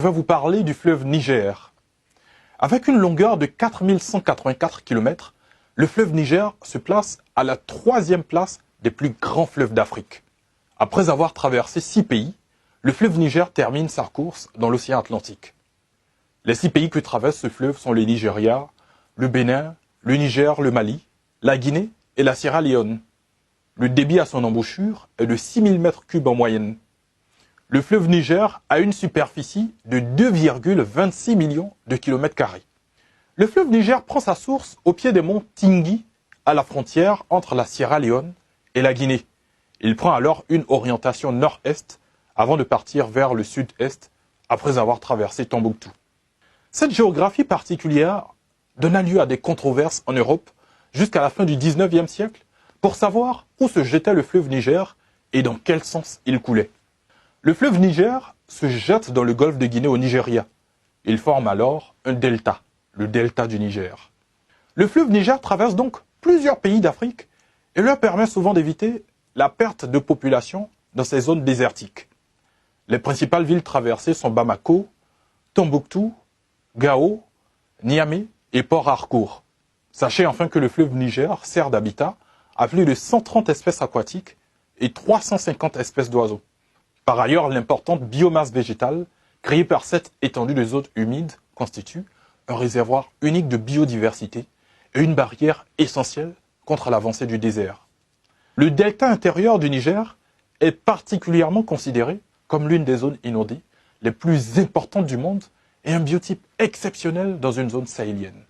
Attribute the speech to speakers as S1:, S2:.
S1: Je vais vous parler du fleuve Niger. Avec une longueur de 4184 km, le fleuve Niger se place à la 3e place des plus grands fleuves d'Afrique. Après avoir traversé 6 pays, le fleuve Niger termine sa course dans l'océan Atlantique. Les 6 pays que traverse ce fleuve sont le Nigeria, le Bénin, le Niger, le Mali, la Guinée et la Sierra Leone. Le débit à son embouchure est de 6000 m3 en moyenne. Le fleuve Niger a une superficie de 2,26 millions de km². Le fleuve Niger prend sa source au pied des monts Tingui, à la frontière entre la Sierra Leone et la Guinée. Il prend alors une orientation nord-est avant de partir vers le sud-est après avoir traversé Tombouctou. Cette géographie particulière donna lieu à des controverses en Europe jusqu'à la fin du 19e siècle pour savoir où se jetait le fleuve Niger et dans quel sens il coulait. Le fleuve Niger se jette dans le golfe de Guinée au Nigeria. Il forme alors un delta, le delta du Niger. Le fleuve Niger traverse donc plusieurs pays d'Afrique et leur permet souvent d'éviter la perte de population dans ces zones désertiques. Les principales villes traversées sont Bamako, Tombouctou, Gao, Niamey et Port Harcourt. Sachez enfin que le fleuve Niger sert d'habitat à plus de 130 espèces aquatiques et 350 espèces d'oiseaux. Par ailleurs, l'importante biomasse végétale créée par cette étendue de zones humides constitue un réservoir unique de biodiversité et une barrière essentielle contre l'avancée du désert. Le delta intérieur du Niger est particulièrement considéré comme l'une des zones inondées les plus importantes du monde et un biotype exceptionnel dans une zone sahélienne.